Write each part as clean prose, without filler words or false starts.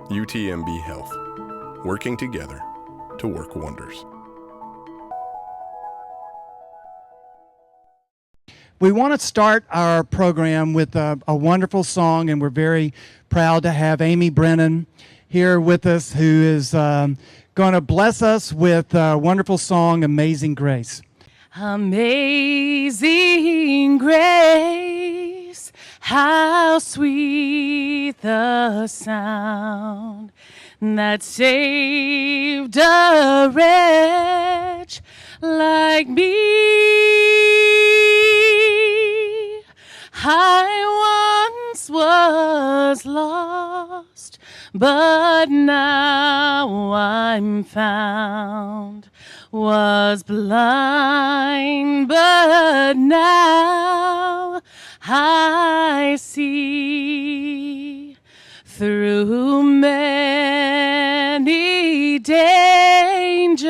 UTMB Health, working together to work wonders. We want to start our program with a wonderful song, and we're very proud to have Amy Brennan here with us, who is going to bless us with a wonderful song, Amazing Grace. Amazing grace, how sweet the sound that saved a wretch like me. I once was lost, but now I'm found. Was blind, but now I see. Through many dangers,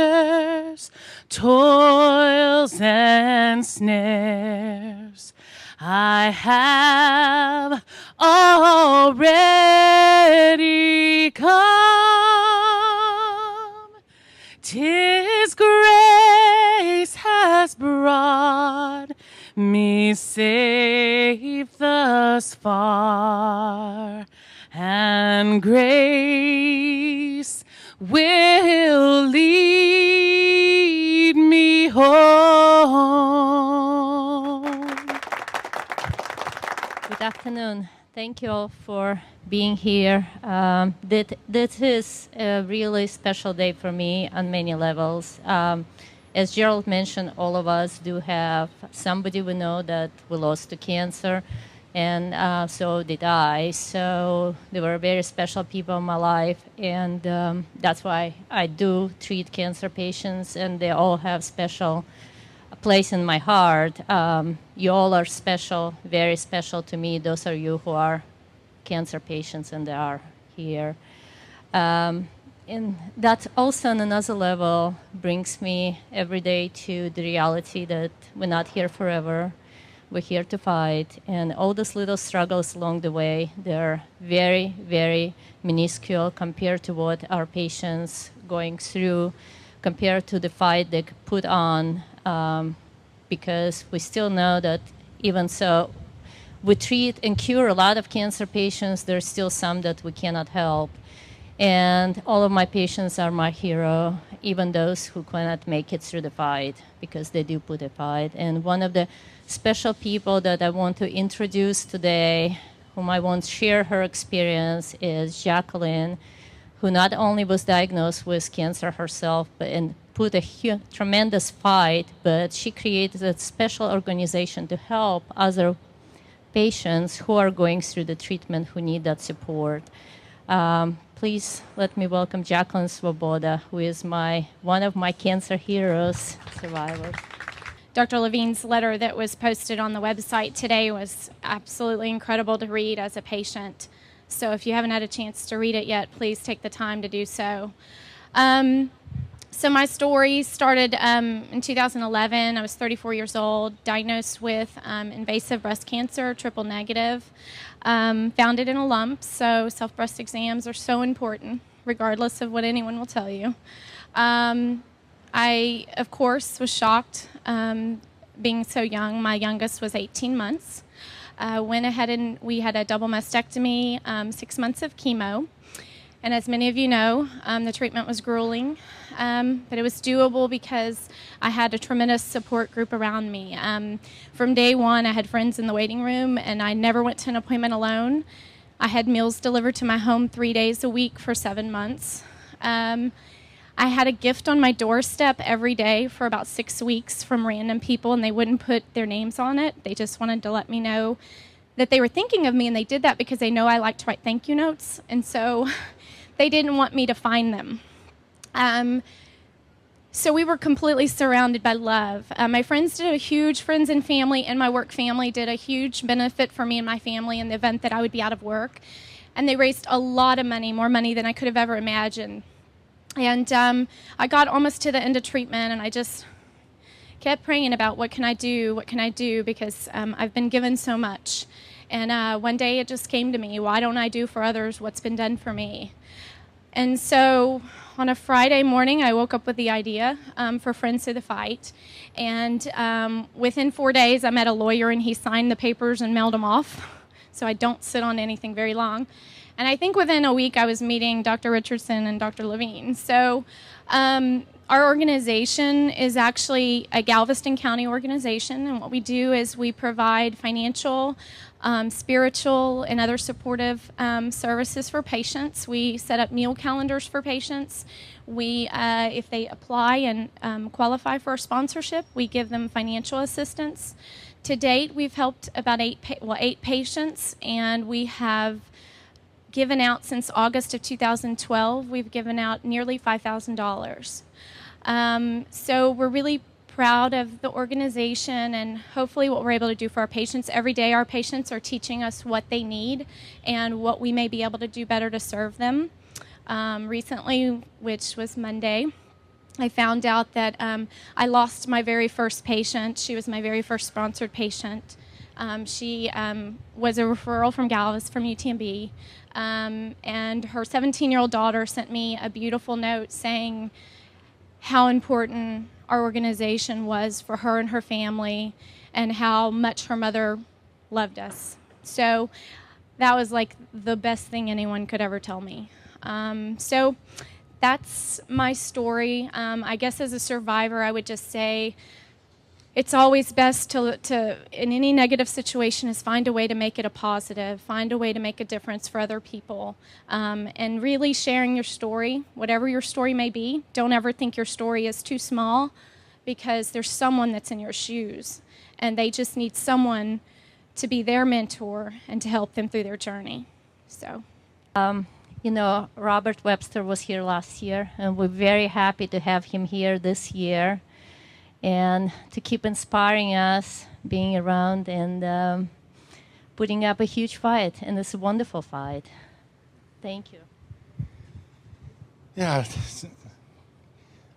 toils and snares, I have already come. 'Tis grace has brought me safe thus far, and grace will lead me home. Good afternoon. Thank you all for being here. This is a really special day for me on many levels. As Gerald mentioned, all of us do have somebody we know that we lost to cancer, and so did I. So they were very special people in my life, and that's why I do treat cancer patients, and they all have special place in my heart. You all are special, very special to me. Those are you who are cancer patients, and they are here. And that also on another level brings me every day to the reality that we're not here forever. We're here to fight. And all those little struggles along the way, they're very, very minuscule compared to what our patients going through, compared to the fight they put on, because we still know that even so, we treat and cure a lot of cancer patients. There's still some that we cannot help. And all of my patients are my hero, even those who cannot make it through the fight, because they do put a fight. And one of the special people that I want to introduce today, whom I want to share her experience, is Jacquelyn, who not only was diagnosed with cancer herself, and put a tremendous fight, but she created a special organization to help other patients who are going through the treatment, who need that support. Please let me welcome Jacquelyn Swoboda, who is one of my cancer heroes, survivors. Dr. Levine's letter that was posted on the website today was absolutely incredible to read as a patient. So if you haven't had a chance to read it yet, please take the time to do so. So my story started in 2011. I was 34 years old, diagnosed with invasive breast cancer, triple negative. Found it in a lump, so self-breast exams are so important, regardless of what anyone will tell you. I, of course, was shocked being so young. My youngest was 18 months. Went ahead and we had a double mastectomy, 6 months of chemo. And as many of you know, the treatment was grueling, but it was doable because I had a tremendous support group around me. From day one, I had friends in the waiting room, and I never went to an appointment alone. I had meals delivered to my home 3 days a week for 7 months. I had a gift on my doorstep every day for about 6 weeks from random people, and they wouldn't put their names on it. They just wanted to let me know that they were thinking of me, and they did that because they know I like to write thank you notes, and so they didn't want me to find them. So we were completely surrounded by love. My friends did a huge, friends and family and my work family did a huge benefit for me and my family in the event that I would be out of work. And they raised a lot of money, more money than I could have ever imagined. And I got almost to the end of treatment, and I just kept praying about what can I do, because I've been given so much. And one day it just came to me, why don't I do for others what's been done for me? And so on a Friday morning, I woke up with the idea for Friends to the Fight. And within 4 days, I met a lawyer, and he signed the papers and mailed them off. So I don't sit on anything very long. And I think within a week, I was meeting Dr. Richardson and Dr. Levine. So our organization is actually a Galveston County organization. And what we do is we provide financial, spiritual, and other supportive services for patients. We set up meal calendars for patients. We, if they apply and qualify for a sponsorship, we give them financial assistance. To date, we've helped about eight patients, and we have given out since August of 2012. We've given out nearly $5,000. So we're really proud of the organization and hopefully what we're able to do for our patients. Every day our patients are teaching us what they need and what we may be able to do better to serve them. Recently, which was Monday, I found out that I lost my very first patient. She was my very first sponsored patient. She was a referral from Galveston, from UTMB, and her 17-year-old daughter sent me a beautiful note saying how important our organization was for her and her family and how much her mother loved us. So that was like the best thing anyone could ever tell me. So that's my story. I guess as a survivor, I would just say it's always best to in any negative situation is find a way to make it a positive, find a way to make a difference for other people, and really sharing your story, whatever your story may be. Don't ever think your story is too small, because there's someone that's in your shoes, and they just need someone to be their mentor and to help them through their journey. So. You know, Robert Webster was here last year, and we're very happy to have him here this year and to keep inspiring us, being around and putting up a huge fight, and it's a wonderful fight. Thank you. Yeah, I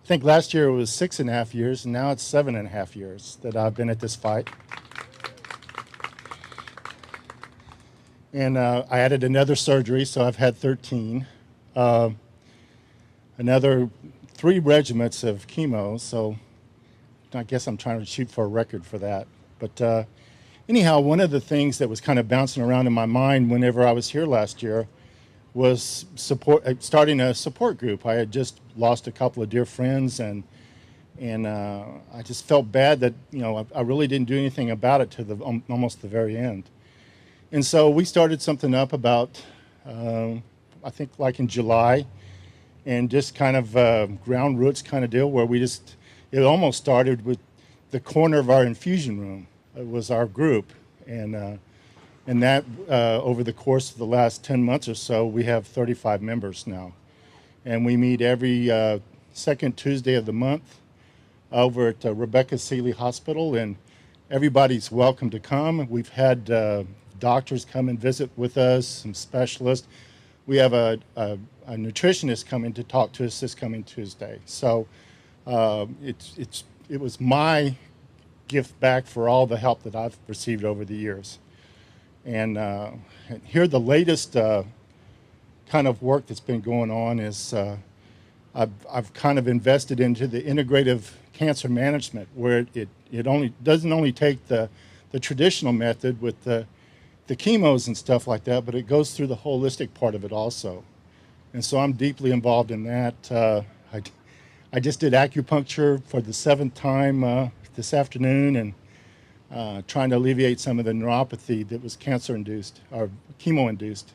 think last year it was 6.5 years, and now it's 7.5 years that I've been at this fight. And I added another surgery, so I've had 13. Another 3 regimens of chemo, so I guess I'm trying to shoot for a record for that. But anyhow, one of the things that was kind of bouncing around in my mind whenever I was here last year was starting a support group. I had just lost a couple of dear friends, and I just felt bad that I really didn't do anything about it to almost the very end. And so we started something up about, I think like in July, and just kind of ground roots kind of deal where it almost started with the corner of our infusion room. It was our group. And that over the course of the last 10 months or so, we have 35 members now. And we meet every second Tuesday of the month over at Rebecca Seeley Hospital, and everybody's welcome to come. We've had doctors come and visit with us, some specialists. We have a nutritionist coming to talk to us this coming Tuesday. So it was my gift back for all the help that I've received over the years. And here the latest kind of work that's been going on is I've kind of invested into the integrative cancer management, where it doesn't only take the traditional method with the chemos and stuff like that, but it goes through the holistic part of it also. And so I'm deeply involved in that. I just did acupuncture for the 7th time this afternoon, and trying to alleviate some of the neuropathy that was cancer-induced or chemo-induced,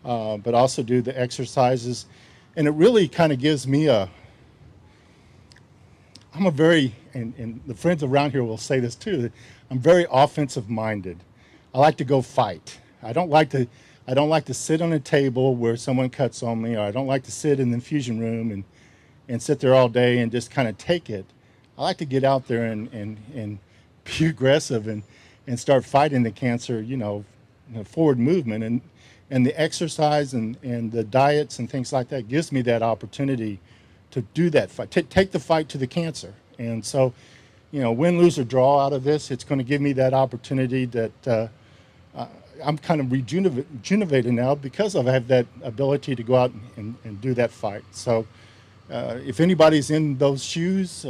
but also do the exercises. And it really kind of gives me and the friends around here will say this too, that I'm very offensive-minded. I like to go fight. I don't like to sit on a table where someone cuts on me, or I don't like to sit in the infusion room and sit there all day and just kind of take it. I like to get out there and be aggressive and start fighting the cancer, forward movement. And the exercise and the diets and things like that gives me that opportunity to do that fight, take the fight to the cancer. And so, win, lose, or draw out of this, it's going to give me that opportunity that I'm kind of rejuvenated now because I have that ability to go out and do that fight. So if anybody's in those shoes,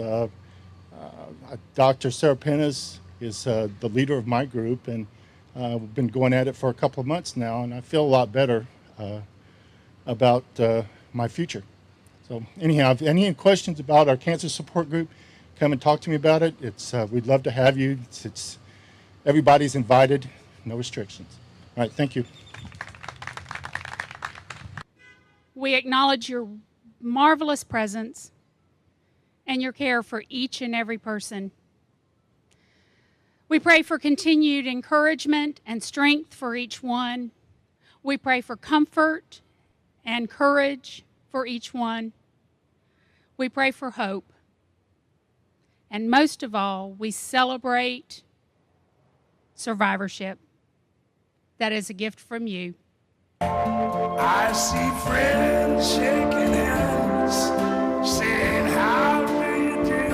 Dr. Sarah Pennis is the leader of my group, and we've been going at it for a couple of months now, and I feel a lot better about my future. So anyhow, if any questions about our cancer support group, come and talk to me about it. We'd love to have you. It's everybody's invited, no restrictions. All right, thank you. We acknowledge your marvelous presence and your care for each and every person. We pray for continued encouragement and strength for each one. We pray for comfort and courage for each one. We pray for hope. And most of all, we celebrate survivorship. That is a gift from you. I see friends shaking hands, saying, how do you do?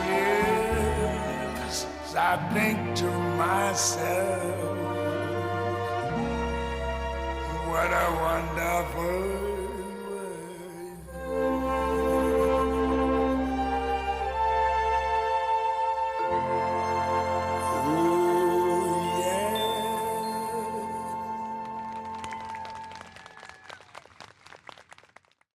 Yes, I think to myself, what a wonderful world.